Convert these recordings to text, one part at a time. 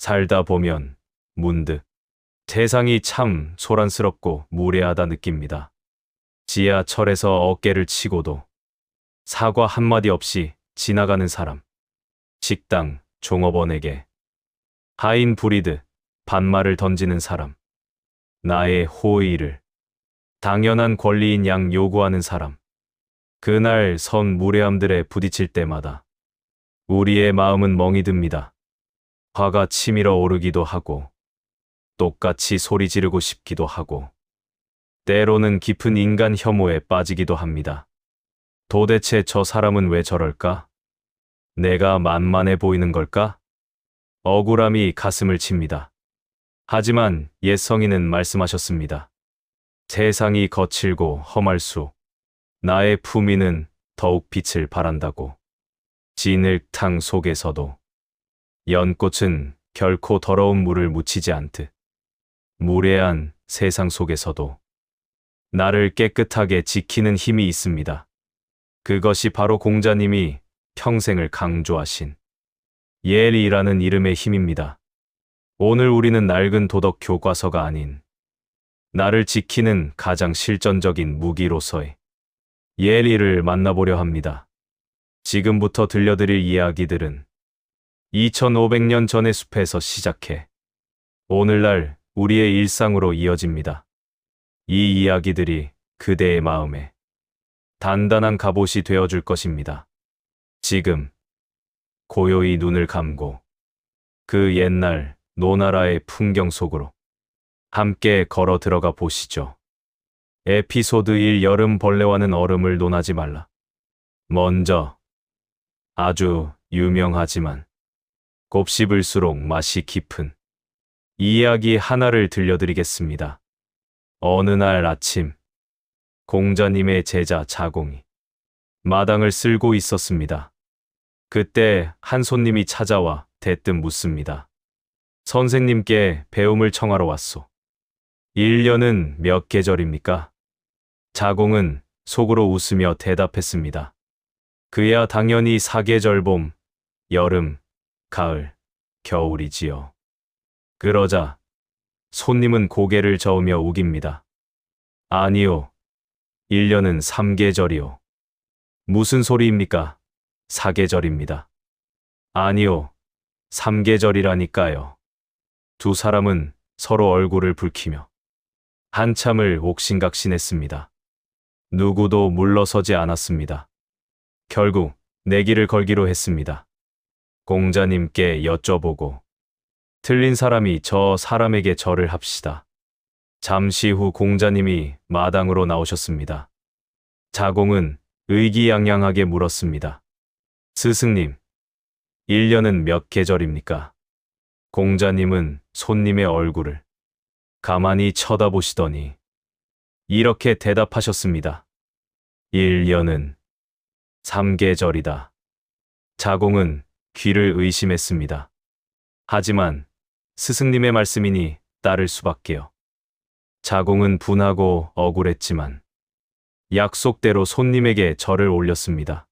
살다 보면 문득 세상이 참 소란스럽고 무례하다 느낍니다. 지하철에서 어깨를 치고도 사과 한마디 없이 지나가는 사람. 식당 종업원에게 하인 부리듯 반말을 던지는 사람. 나의 호의를 당연한 권리인 양 요구하는 사람. 그날 선 무례함들에 부딪힐 때마다 우리의 마음은 멍이 듭니다. 화가 치밀어 오르기도 하고 똑같이 소리 지르고 싶기도 하고 때로는 깊은 인간 혐오에 빠지기도 합니다. 도대체 저 사람은 왜 저럴까? 내가 만만해 보이는 걸까? 억울함이 가슴을 칩니다. 하지만 옛 성인은 말씀하셨습니다. 세상이 거칠고 험할수록 나의 품위는 더욱 빛을 발한다고. 진흙탕 속에서도 연꽃은 결코 더러운 물을 묻히지 않듯 무례한 세상 속에서도 나를 깨끗하게 지키는 힘이 있습니다. 그것이 바로 공자님이 평생을 강조하신 예리라는 이름의 힘입니다. 오늘 우리는 낡은 도덕 교과서가 아닌 나를 지키는 가장 실전적인 무기로서의 예리를 만나보려 합니다. 지금부터 들려드릴 이야기들은 2500년 전의 숲에서 시작해 오늘날 우리의 일상으로 이어집니다. 이 이야기들이 그대의 마음에 단단한 갑옷이 되어줄 것입니다. 지금 고요히 눈을 감고 그 옛날 노나라의 풍경 속으로 함께 걸어 들어가 보시죠. 에피소드 1 여름 벌레와는 얼음을 논하지 말라. 먼저 아주 유명하지만 곱씹을수록 맛이 깊은 이야기 하나를 들려드리겠습니다. 어느 날 아침 공자님의 제자 자공이 마당을 쓸고 있었습니다. 그때 한 손님이 찾아와 대뜸 묻습니다. 선생님께 배움을 청하러 왔소. 1년은 몇 계절입니까? 자공은 속으로 웃으며 대답했습니다. 그야 당연히 4계절 봄, 여름, 가을, 겨울이지요. 그러자 손님은 고개를 저으며 우깁니다. 아니요. 1년은 3계절이요. 무슨 소리입니까? 4계절입니다. 아니요. 3계절이라니까요. 두 사람은 서로 얼굴을 붉히며 한참을 옥신각신했습니다. 누구도 물러서지 않았습니다. 결국 내기를 걸기로 했습니다. 공자님께 여쭤보고 틀린 사람이 저 사람에게 절을 합시다. 잠시 후 공자님이 마당으로 나오셨습니다. 자공은 의기양양하게 물었습니다. 스승님, 1년은 몇 계절입니까? 공자님은 손님의 얼굴을 가만히 쳐다보시더니 이렇게 대답하셨습니다. 1년은 3계절이다. 자공은 귀를 의심했습니다. 하지만 스승님의 말씀이니 따를 수밖에요. 자공은 분하고 억울했지만 약속대로 손님에게 절을 올렸습니다.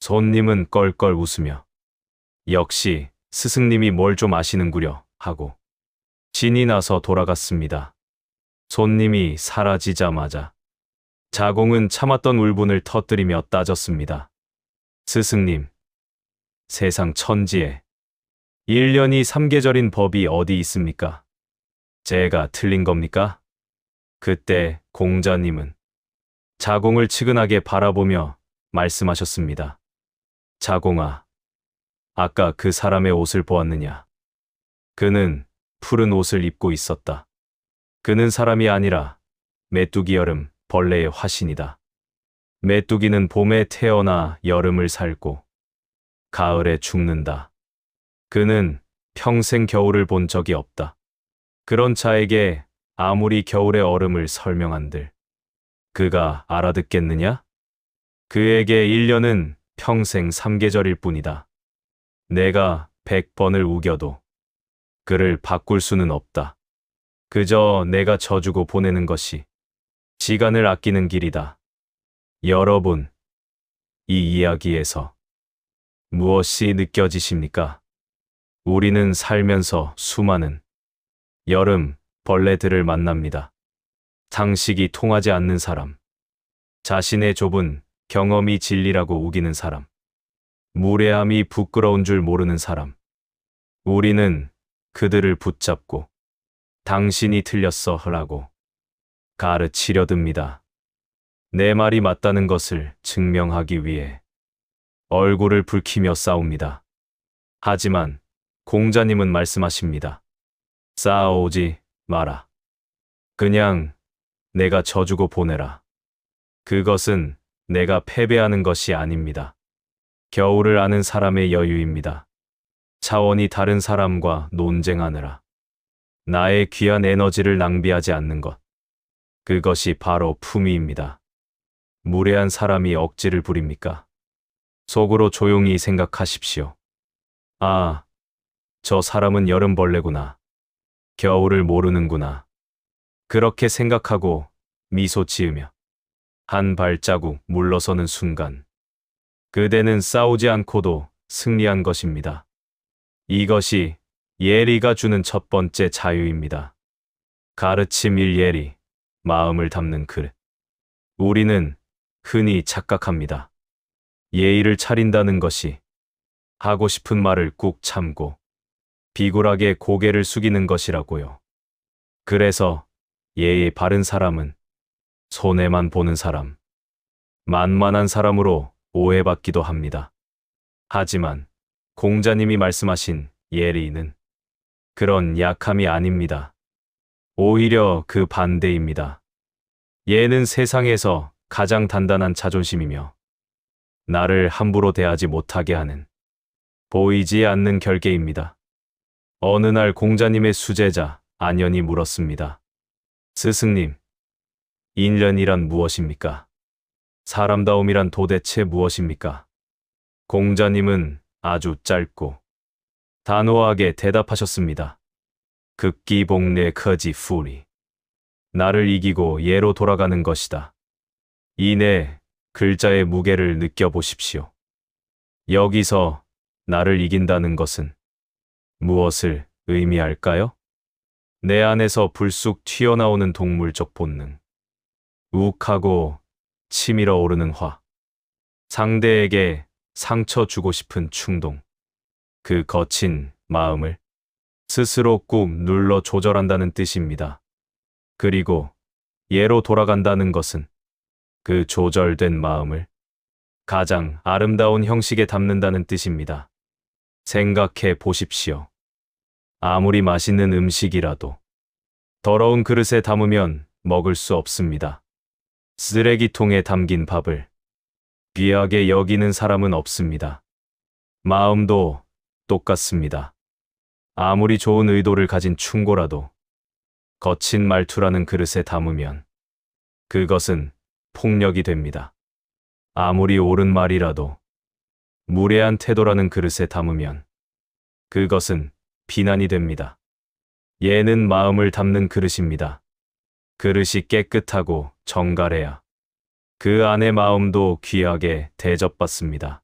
손님은 껄껄 웃으며 역시 스승님이 뭘 좀 아시는구려 하고 신이 나서 돌아갔습니다. 손님이 사라지자마자 자공은 참았던 울분을 터뜨리며 따졌습니다. 스승님, 세상 천지에 1년이 3계절인 법이 어디 있습니까? 제가 틀린 겁니까? 그때 공자님은 자공을 측은하게 바라보며 말씀하셨습니다. 자공아, 아까 그 사람의 옷을 보았느냐? 그는 푸른 옷을 입고 있었다. 그는 사람이 아니라 메뚜기 여름 벌레의 화신이다. 메뚜기는 봄에 태어나 여름을 살고 가을에 죽는다. 그는 평생 겨울을 본 적이 없다. 그런 자에게 아무리 겨울의 얼음을 설명한들 그가 알아듣겠느냐? 그에게 1년은 평생 3계절일 뿐이다. 내가 100번을 우겨도 그를 바꿀 수는 없다. 그저 내가 져주고 보내는 것이 시간을 아끼는 길이다. 여러분, 이 이야기에서 무엇이 느껴지십니까? 우리는 살면서 수많은 여름 벌레들을 만납니다. 상식이 통하지 않는 사람, 자신의 좁은 경험이 진리라고 우기는 사람, 무례함이 부끄러운 줄 모르는 사람. 우리는 그들을 붙잡고 당신이 틀렸어 하라고 가르치려 듭니다. 내 말이 맞다는 것을 증명하기 위해 얼굴을 붉히며 싸웁니다. 하지만 공자님은 말씀하십니다. 싸우지 마라. 그냥 내가 져주고 보내라. 그것은 내가 패배하는 것이 아닙니다. 겨울을 아는 사람의 여유입니다. 차원이 다른 사람과 논쟁하느라 나의 귀한 에너지를 낭비하지 않는 것. 그것이 바로 품위입니다. 무례한 사람이 억지를 부립니까? 속으로 조용히 생각하십시오. 아, 저 사람은 여름벌레구나. 겨울을 모르는구나. 그렇게 생각하고 미소 지으며 한 발자국 물러서는 순간 그대는 싸우지 않고도 승리한 것입니다. 이것이 예리가 주는 첫 번째 자유입니다. 가르침 1 예리, 마음을 담는 그릇. 우리는 흔히 착각합니다. 예의를 차린다는 것이 하고 싶은 말을 꾹 참고 비굴하게 고개를 숙이는 것이라고요. 그래서 예의 바른 사람은 손해만 보는 사람, 만만한 사람으로 오해받기도 합니다. 하지만 공자님이 말씀하신 예리는 그런 약함이 아닙니다. 오히려 그 반대입니다. 예는 세상에서 가장 단단한 자존심이며 나를 함부로 대하지 못하게 하는 보이지 않는 결계입니다. 어느 날 공자님의 수제자 안연이 물었습니다. 스승님, 인연이란 무엇입니까? 사람다움이란 도대체 무엇입니까? 공자님은 아주 짧고 단호하게 대답하셨습니다. 극기복례 커지 풀이. 나를 이기고 예로 돌아가는 것이다. 이 네 글자의 무게를 느껴보십시오. 여기서 나를 이긴다는 것은 무엇을 의미할까요? 내 안에서 불쑥 튀어나오는 동물적 본능. 욱하고 치밀어 오르는 화. 상대에게 상처 주고 싶은 충동. 그 거친 마음을 스스로 꾹 눌러 조절한다는 뜻입니다. 그리고 예로 돌아간다는 것은 그 조절된 마음을 가장 아름다운 형식에 담는다는 뜻입니다. 생각해 보십시오. 아무리 맛있는 음식이라도 더러운 그릇에 담으면 먹을 수 없습니다. 쓰레기통에 담긴 밥을 귀하게 여기는 사람은 없습니다. 마음도 똑같습니다. 아무리 좋은 의도를 가진 충고라도 거친 말투라는 그릇에 담으면 그것은 폭력이 됩니다. 아무리 옳은 말이라도 무례한 태도라는 그릇에 담으면 그것은 비난이 됩니다. 예는 마음을 담는 그릇입니다. 그릇이 깨끗하고 정갈해야 그 안의 마음도 귀하게 대접받습니다.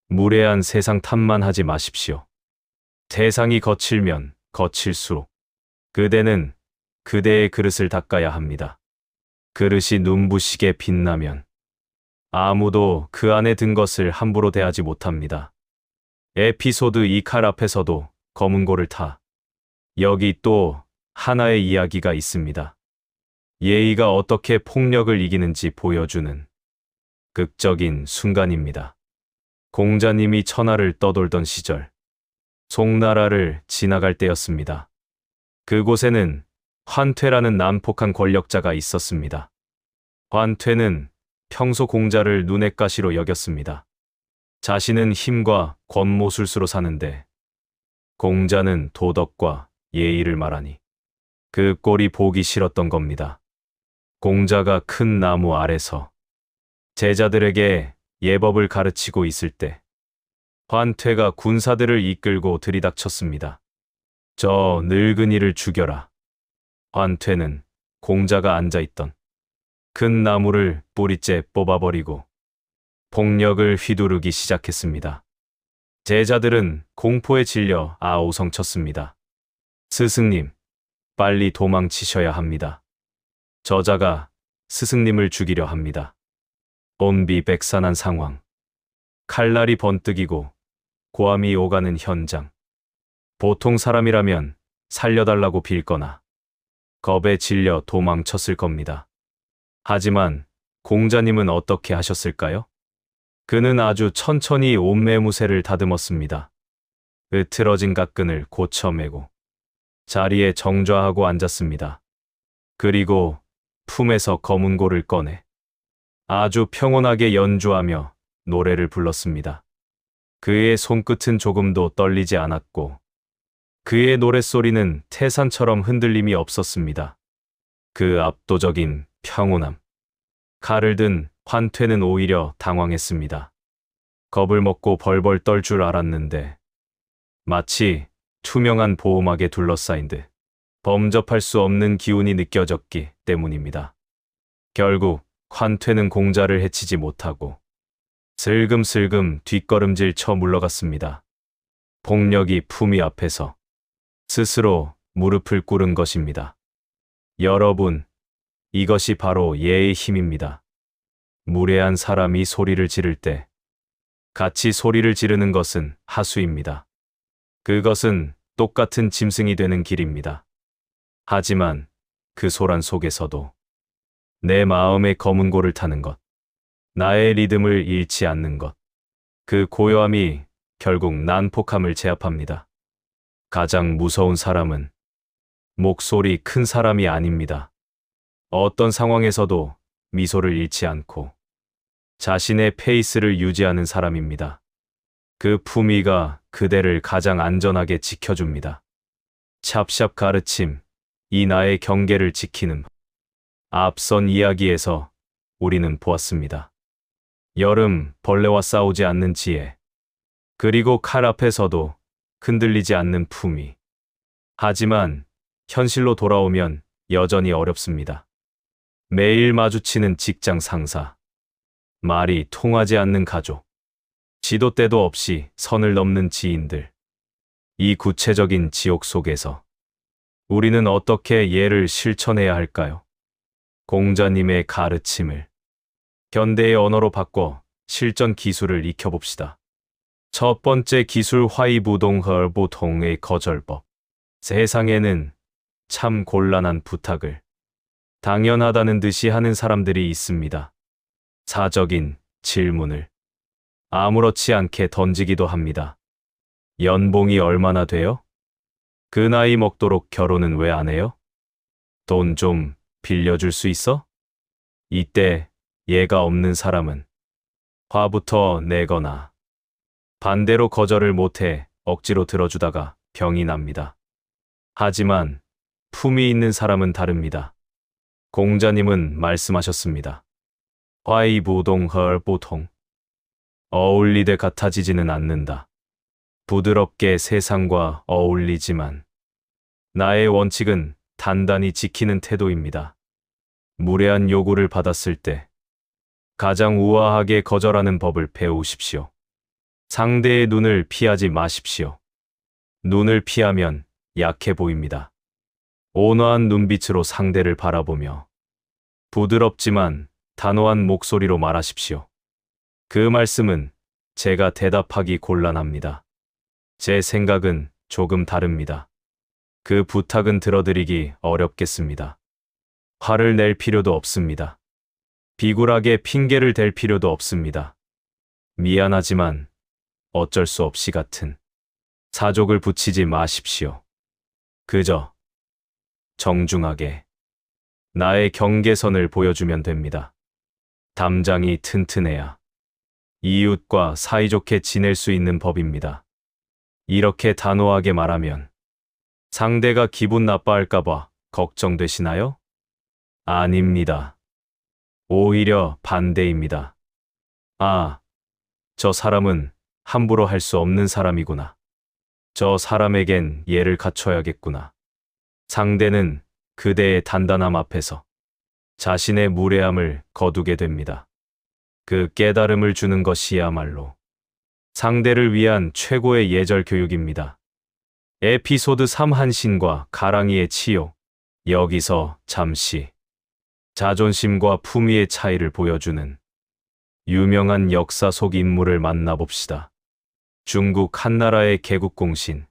무례한 세상 탓만 하지 마십시오. 세상이 거칠면 거칠수록 그대는 그대의 그릇을 닦아야 합니다. 그릇이 눈부시게 빛나면 아무도 그 안에 든 것을 함부로 대하지 못합니다. 에피소드 2칼 앞에서도 검은고를 타. 여기 또 하나의 이야기가 있습니다. 예의가 어떻게 폭력을 이기는지 보여주는 극적인 순간입니다. 공자님이 천하를 떠돌던 시절, 송나라를 지나갈 때였습니다. 그곳에는 환퇴라는 난폭한 권력자가 있었습니다. 환퇴는 평소 공자를 눈엣 가시로 여겼습니다. 자신은 힘과 권모술수로 사는데 공자는 도덕과 예의를 말하니 그 꼴이 보기 싫었던 겁니다. 공자가 큰 나무 아래서 제자들에게 예법을 가르치고 있을 때 환퇴가 군사들을 이끌고 들이닥쳤습니다. 저 늙은이를 죽여라. 환퇴는 공자가 앉아있던 큰 나무를 뿌리째 뽑아버리고 폭력을 휘두르기 시작했습니다. 제자들은 공포에 질려 아우성쳤습니다. 스승님, 빨리 도망치셔야 합니다. 저자가 스승님을 죽이려 합니다. 온비백산한 상황. 칼날이 번뜩이고 고함이 오가는 현장. 보통 사람이라면 살려달라고 빌거나 겁에 질려 도망쳤을 겁니다. 하지만 공자님은 어떻게 하셨을까요? 그는 아주 천천히 옷매무새를 다듬었습니다. 으트러진 각근을 고쳐매고 자리에 정좌하고 앉았습니다. 그리고 품에서 검은고를 꺼내 아주 평온하게 연주하며 노래를 불렀습니다. 그의 손끝은 조금도 떨리지 않았고 그의 노랫소리는 태산처럼 흔들림이 없었습니다. 그 압도적인 평온함. 칼을 든 환퇴는 오히려 당황했습니다. 겁을 먹고 벌벌 떨 줄 알았는데 마치 투명한 보호막에 둘러싸인 듯 범접할 수 없는 기운이 느껴졌기 때문입니다. 결국 환퇴는 공자를 해치지 못하고 슬금슬금 뒷걸음질 쳐 물러갔습니다. 폭력이 품위 앞에서 스스로 무릎을 꿇은 것입니다. 여러분, 이것이 바로 예의 힘입니다. 무례한 사람이 소리를 지를 때 같이 소리를 지르는 것은 하수입니다. 그것은 똑같은 짐승이 되는 길입니다. 하지만 그 소란 속에서도 내 마음의 검은고를 타는 것, 나의 리듬을 잃지 않는 것, 그 고요함이 결국 난폭함을 제압합니다. 가장 무서운 사람은 목소리 큰 사람이 아닙니다. 어떤 상황에서도 미소를 잃지 않고 자신의 페이스를 유지하는 사람입니다. 그 품위가 그대를 가장 안전하게 지켜줍니다. 샵샵 가르침, 이 나의 경계를 지키는. 앞선 이야기에서 우리는 보았습니다. 여름, 벌레와 싸우지 않는 지혜, 그리고 칼 앞에서도 흔들리지 않는 품위. 하지만 현실로 돌아오면 여전히 어렵습니다. 매일 마주치는 직장 상사, 말이 통하지 않는 가족, 지도 때도 없이 선을 넘는 지인들. 이 구체적인 지옥 속에서 우리는 어떻게 예를 실천해야 할까요? 공자님의 가르침을 현대의 언어로 바꿔 실전 기술을 익혀봅시다. 첫 번째 기술 화이부동허보통의 거절법. 세상에는 참 곤란한 부탁을 당연하다는 듯이 하는 사람들이 있습니다. 사적인 질문을 아무렇지 않게 던지기도 합니다. 연봉이 얼마나 돼요? 그 나이 먹도록 결혼은 왜 안 해요? 돈 좀 빌려줄 수 있어? 이때 예가 없는 사람은 화부터 내거나 반대로 거절을 못해 억지로 들어주다가 병이 납니다. 하지만 품위 있는 사람은 다릅니다. 공자님은 말씀하셨습니다. 화이부동허보통. 어울리되 같아지지는 않는다. 부드럽게 세상과 어울리지만 나의 원칙은 단단히 지키는 태도입니다. 무례한 요구를 받았을 때 가장 우아하게 거절하는 법을 배우십시오. 상대의 눈을 피하지 마십시오. 눈을 피하면 약해 보입니다. 온화한 눈빛으로 상대를 바라보며 부드럽지만 단호한 목소리로 말하십시오. 그 말씀은 제가 대답하기 곤란합니다. 제 생각은 조금 다릅니다. 그 부탁은 들어드리기 어렵겠습니다. 화를 낼 필요도 없습니다. 비굴하게 핑계를 댈 필요도 없습니다. 미안하지만 어쩔 수 없이 같은 사족을 붙이지 마십시오. 그저 정중하게 나의 경계선을 보여주면 됩니다. 담장이 튼튼해야 이웃과 사이좋게 지낼 수 있는 법입니다. 이렇게 단호하게 말하면 상대가 기분 나빠할까봐 걱정되시나요? 아닙니다. 오히려 반대입니다. 아, 저 사람은 함부로 할 수 없는 사람이구나. 저 사람에겐 예를 갖춰야겠구나. 상대는 그대의 단단함 앞에서 자신의 무례함을 거두게 됩니다. 그 깨달음을 주는 것이야말로 상대를 위한 최고의 예절 교육입니다. 에피소드 3 한신과 가랑이의 치욕. 여기서 잠시 자존심과 품위의 차이를 보여주는 유명한 역사 속 인물을 만나봅시다. 중국 한나라의 개국공신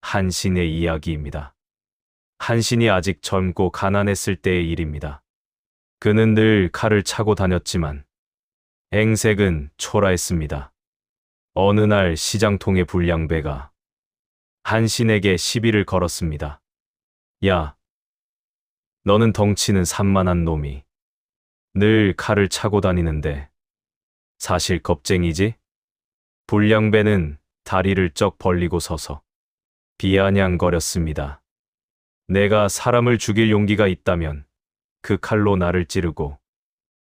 한신의 이야기입니다. 한신이 아직 젊고 가난했을 때의 일입니다. 그는 늘 칼을 차고 다녔지만 행색은 초라했습니다. 어느 날 시장통의 불량배가 한신에게 시비를 걸었습니다. 야, 너는 덩치는 산만한 놈이 늘 칼을 차고 다니는데 사실 겁쟁이지? 불량배는 다리를 쩍 벌리고 서서 비아냥거렸습니다. 내가 사람을 죽일 용기가 있다면 그 칼로 나를 찌르고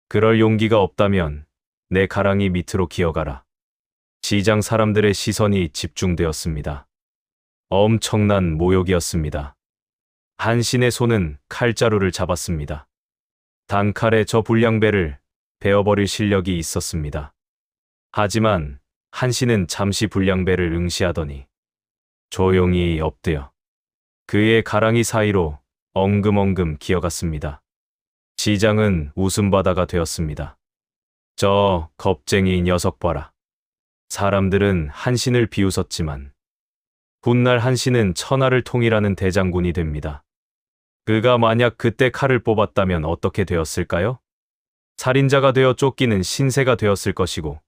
그럴 용기가 없다면 내 가랑이 밑으로 기어가라. 시장 사람들의 시선이 집중되었습니다. 엄청난 모욕이었습니다. 한신의 손은 칼자루를 잡았습니다. 단칼에 저 불량배를 베어버릴 실력이 있었습니다. 하지만 한신은 잠시 불량배를 응시하더니 조용히 엎드려 그의 가랑이 사이로 엉금엉금 기어갔습니다. 시장은 웃음바다가 되었습니다. 저 겁쟁이 녀석 봐라. 사람들은 한신을 비웃었지만 훗날 한신은 천하를 통일하는 대장군이 됩니다. 그가 만약 그때 칼을 뽑았다면 어떻게 되었을까요? 살인자가 되어 쫓기는 신세가 되었을 것이고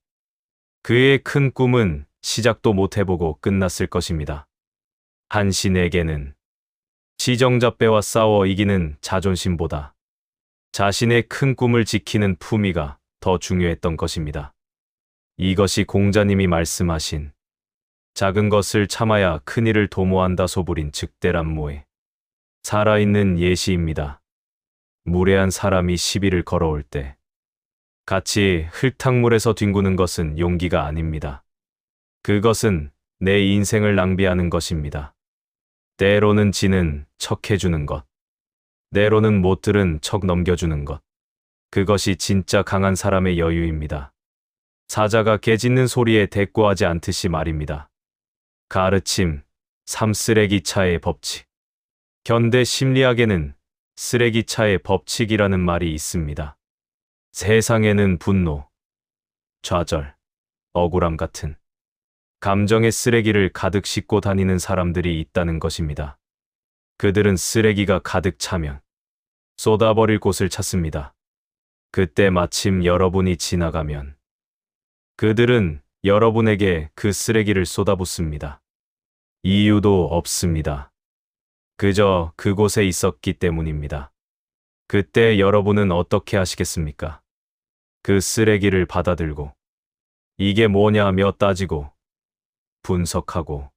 그의 큰 꿈은 시작도 못 해보고 끝났을 것입니다. 한신에게는 시정잡배와 싸워 이기는 자존심보다 자신의 큰 꿈을 지키는 품위가 더 중요했던 것입니다. 이것이 공자님이 말씀하신 작은 것을 참아야 큰일을 도모한다 소불인 즉대란모의 살아있는 예시입니다. 무례한 사람이 시비를 걸어올 때 같이 흙탕물에서 뒹구는 것은 용기가 아닙니다. 그것은 내 인생을 낭비하는 것입니다. 때로는 지는 척 해주는 것, 때로는 못 들은 척 넘겨주는 것. 그것이 진짜 강한 사람의 여유입니다. 사자가 개 짖는 소리에 대꾸하지 않듯이 말입니다. 가르침, 3 쓰레기차의 법칙. 현대 심리학에는 쓰레기차의 법칙이라는 말이 있습니다. 세상에는 분노, 좌절, 억울함 같은 감정의 쓰레기를 가득 싣고 다니는 사람들이 있다는 것입니다. 그들은 쓰레기가 가득 차면 쏟아버릴 곳을 찾습니다. 그때 마침 여러분이 지나가면 그들은 여러분에게 그 쓰레기를 쏟아붓습니다. 이유도 없습니다. 그저 그곳에 있었기 때문입니다. 그때 여러분은 어떻게 하시겠습니까? 그 쓰레기를 받아들고 이게 뭐냐며 따지고 분석하고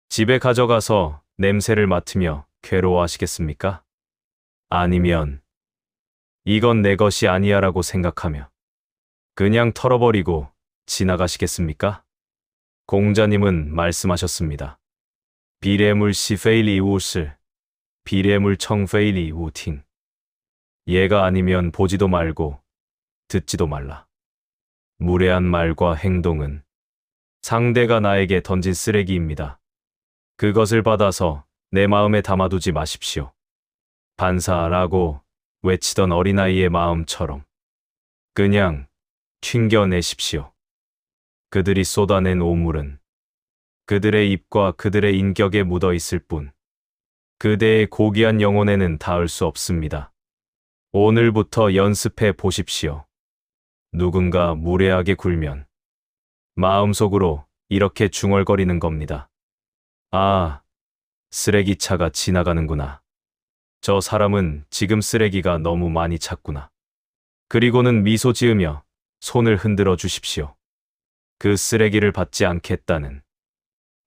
집에 가져가서 냄새를 맡으며 괴로워하시겠습니까? 아니면 이건 내 것이 아니야라고 생각하며 그냥 털어버리고 지나가시겠습니까? 공자님은 말씀하셨습니다. 비례물 시페일리 우슬, 비례물 청페일리 우팅. 얘가 아니면 보지도 말고 듣지도 말라. 무례한 말과 행동은 상대가 나에게 던진 쓰레기입니다. 그것을 받아서 내 마음에 담아두지 마십시오. 반사라고 외치던 어린아이의 마음처럼 그냥 튕겨내십시오. 그들이 쏟아낸 오물은 그들의 입과 그들의 인격에 묻어 있을 뿐 그대의 고귀한 영혼에는 닿을 수 없습니다. 오늘부터 연습해 보십시오. 누군가 무례하게 굴면 마음속으로 이렇게 중얼거리는 겁니다. 아, 쓰레기차가 지나가는구나. 저 사람은 지금 쓰레기가 너무 많이 찼구나. 그리고는 미소 지으며 손을 흔들어 주십시오. 그 쓰레기를 받지 않겠다는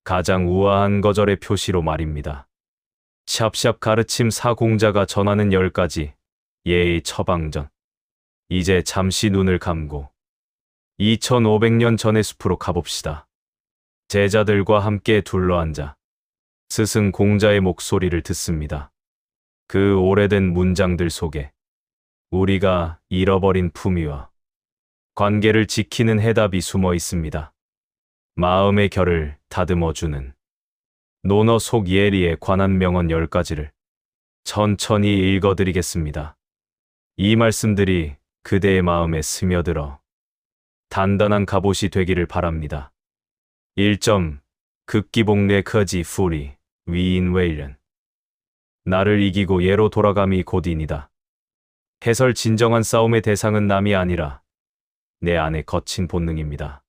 가장 우아한 거절의 표시로 말입니다. 샵샵 가르침 사공자가 전하는 10가지 예의 처방전. 이제 잠시 눈을 감고 2500년 전의 숲으로 가봅시다. 제자들과 함께 둘러앉아 스승 공자의 목소리를 듣습니다. 그 오래된 문장들 속에 우리가 잃어버린 품위와 관계를 지키는 해답이 숨어 있습니다. 마음의 결을 다듬어주는 논어 속 예리에 관한 명언 10가지를 천천히 읽어드리겠습니다. 이 말씀들이 그대의 마음에 스며들어 단단한 갑옷이 되기를 바랍니다. 1점. 극기복내 커지 풀이 위인 웨일은 나를 이기고 예로 돌아감이 곧이니다. 해설 진정한 싸움의 대상은 남이 아니라 내 안의 거친 본능입니다.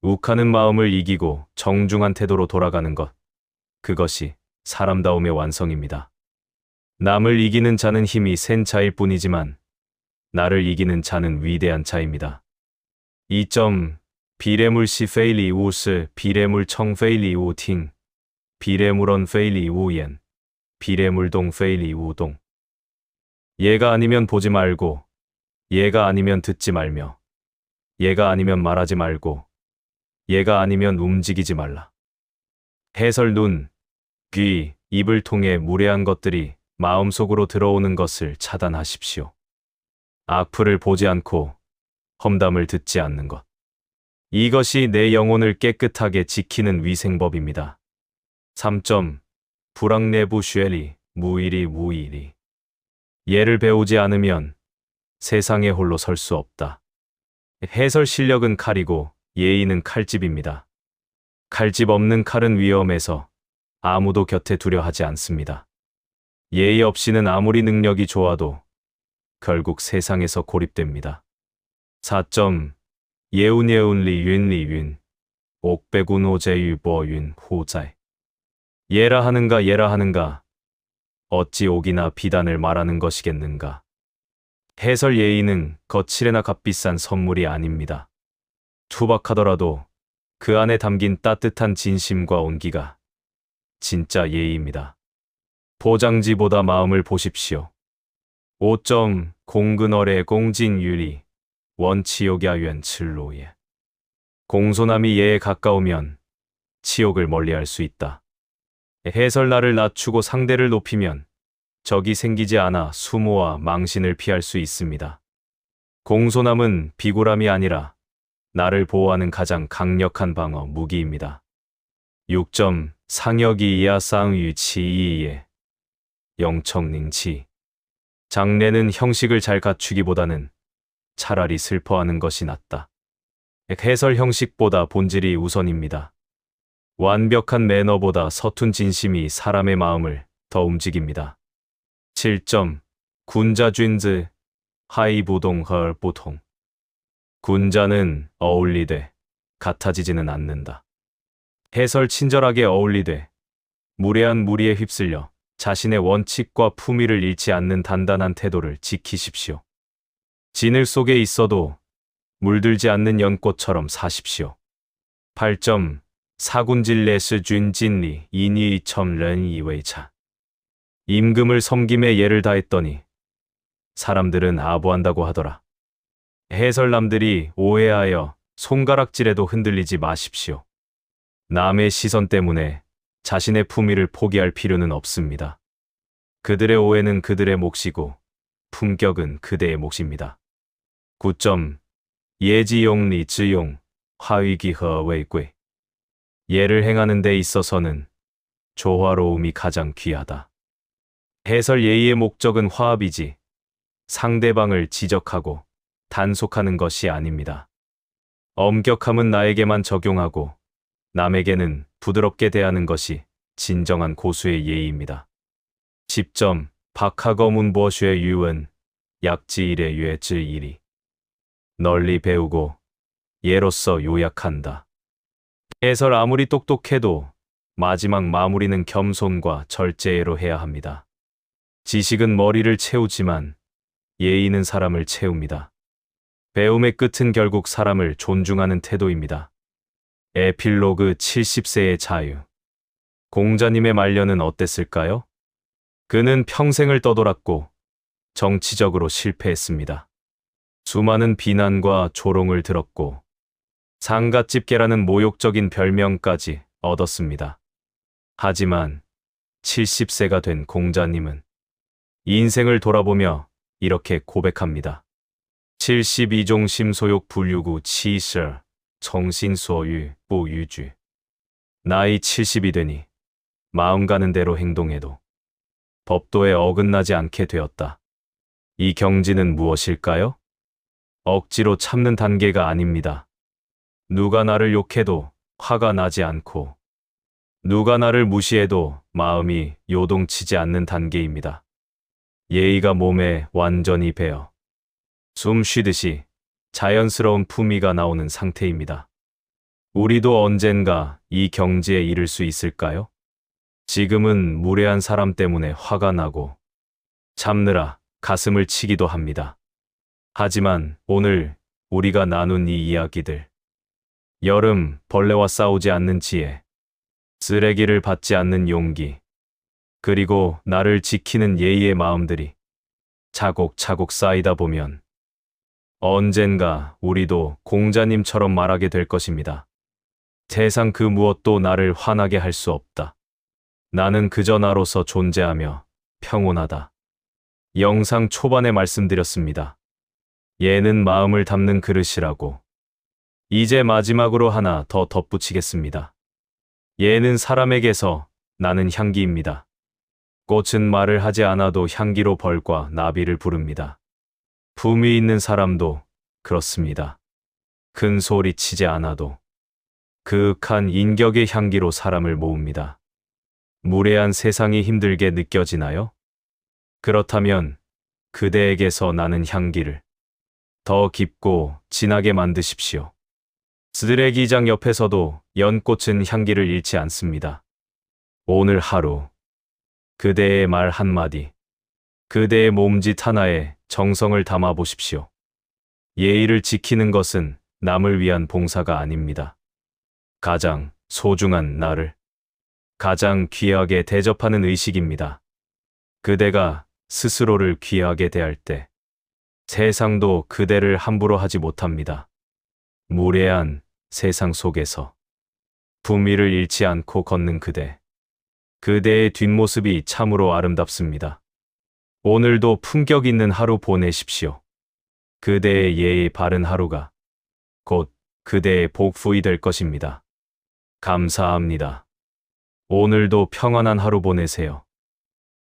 욱하는 마음을 이기고 정중한 태도로 돌아가는 것. 그것이 사람다움의 완성입니다. 남을 이기는 자는 힘이 센 자일 뿐이지만 나를 이기는 자는 위대한 자입니다. 2점. 비례물시 페일리 우스 비례물청 페일리 우팅 비례물언 페일리 우옌 비례물동 페일리 우동 얘가 아니면 보지 말고 얘가 아니면 듣지 말며 얘가 아니면 말하지 말고 얘가 아니면 움직이지 말라. 해설 눈, 귀, 입을 통해 무례한 것들이 마음속으로 들어오는 것을 차단하십시오. 악플을 보지 않고 험담을 듣지 않는 것. 이것이 내 영혼을 깨끗하게 지키는 위생법입니다. 3점. 불악내부 쉐리 무일이 무일이 예를 배우지 않으면 세상에 홀로 설 수 없다. 해설 실력은 칼이고 예의는 칼집입니다. 칼집 없는 칼은 위험해서 아무도 곁에 두려 하지 않습니다. 예의 없이는 아무리 능력이 좋아도 결국 세상에서 고립됩니다. 4점. 예운예운리윤리윤 옥배군 호재유보윤 호자이 예라 하는가 예라 하는가 어찌 옥이나 비단을 말하는 것이겠는가. 해설 예의는 거칠에나 값비싼 선물이 아닙니다. 투박하더라도 그 안에 담긴 따뜻한 진심과 온기가 진짜 예의입니다. 포장지보다 마음을 보십시오. 5점. 공근어래 공진유리 원치욕야유엔 칠로예 공손함이 예에 가까우면 치욕을 멀리할 수 있다. 해설 나를 낮추고 상대를 높이면 적이 생기지 않아 수모와 망신을 피할 수 있습니다. 공손함은 비굴함이 아니라 나를 보호하는 가장 강력한 방어 무기입니다. 6점. 상혁이 이하쌍유치이예 영청닝치 장래는 형식을 잘 갖추기보다는 차라리 슬퍼하는 것이 낫다. 해설 형식보다 본질이 우선입니다. 완벽한 매너보다 서툰 진심이 사람의 마음을 더 움직입니다. 7점. 군자쥔즈 하이부동헐 보통 군자는 어울리되 같아지지는 않는다. 해설 친절하게 어울리되 무례한 무리에 휩쓸려 자신의 원칙과 품위를 잃지 않는 단단한 태도를 지키십시오. 진을 속에 있어도 물들지 않는 연꽃처럼 사십시오. 8점. 사군질레스 쥔진리 이니이첨 렌이웨이차 임금을 섬김에 예를 다했더니 사람들은 아부한다고 하더라. 해설남들이 오해하여 손가락질에도 흔들리지 마십시오. 남의 시선 때문에 자신의 품위를 포기할 필요는 없습니다. 그들의 오해는 그들의 몫이고 품격은 그대의 몫입니다. 9점. 예지용 리지용 화위기허웨이괴 예를 행하는 데 있어서는 조화로움이 가장 귀하다. 해설 예의의 목적은 화합이지 상대방을 지적하고 단속하는 것이 아닙니다. 엄격함은 나에게만 적용하고 남에게는 부드럽게 대하는 것이 진정한 고수의 예의입니다. 10점. 박하거문보쉐 유은 약지일의 유해질일이 널리 배우고 예로서 요약한다. 해설 아무리 똑똑해도 마지막 마무리는 겸손과 절제로 해야 합니다. 지식은 머리를 채우지만 예의는 사람을 채웁니다. 배움의 끝은 결국 사람을 존중하는 태도입니다. 에필로그 70세의 자유. 공자님의 말년은 어땠을까요? 그는 평생을 떠돌았고 정치적으로 실패했습니다. 수많은 비난과 조롱을 들었고 상갓집게라는 모욕적인 별명까지 얻었습니다. 하지만 70세가 된 공자님은 인생을 돌아보며 이렇게 고백합니다. 72종 심소욕 불유구 치설 정신소유, 부유주. 나이 70이 되니 마음 가는 대로 행동해도 법도에 어긋나지 않게 되었다. 이 경지는 무엇일까요? 억지로 참는 단계가 아닙니다. 누가 나를 욕해도 화가 나지 않고 누가 나를 무시해도 마음이 요동치지 않는 단계입니다. 예의가 몸에 완전히 배어 숨 쉬듯이 자연스러운 품위가 나오는 상태입니다. 우리도 언젠가 이 경지에 이를 수 있을까요? 지금은 무례한 사람 때문에 화가 나고 참느라 가슴을 치기도 합니다. 하지만 오늘 우리가 나눈 이 이야기들, 여름 벌레와 싸우지 않는 지혜, 쓰레기를 받지 않는 용기, 그리고 나를 지키는 예의의 마음들이 차곡차곡 쌓이다 보면 언젠가 우리도 공자님처럼 말하게 될 것입니다. 세상 그 무엇도 나를 화나게 할 수 없다. 나는 그저 나로서 존재하며 평온하다. 영상 초반에 말씀드렸습니다. 예는 마음을 담는 그릇이라고. 이제 마지막으로 하나 더 덧붙이겠습니다. 예는 사람에게서 나는 향기입니다. 꽃은 말을 하지 않아도 향기로 벌과 나비를 부릅니다. 품위 있는 사람도 그렇습니다. 큰 소리 치지 않아도 그윽한 인격의 향기로 사람을 모읍니다. 무례한 세상이 힘들게 느껴지나요? 그렇다면 그대에게서 나는 향기를 더 깊고 진하게 만드십시오. 쓰레기장 옆에서도 연꽃은 향기를 잃지 않습니다. 오늘 하루 그대의 말 한마디, 그대의 몸짓 하나에 정성을 담아 보십시오. 예의를 지키는 것은 남을 위한 봉사가 아닙니다. 가장 소중한 나를 가장 귀하게 대접하는 의식입니다. 그대가 스스로를 귀하게 대할 때 세상도 그대를 함부로 하지 못합니다. 무례한 세상 속에서 품위를 잃지 않고 걷는 그대. 그대의 뒷모습이 참으로 아름답습니다. 오늘도 품격 있는 하루 보내십시오. 그대의 예의 바른 하루가 곧 그대의 복부이 될 것입니다. 감사합니다. 오늘도 평안한 하루 보내세요.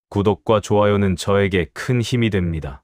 구독과 좋아요는 저에게 큰 힘이 됩니다.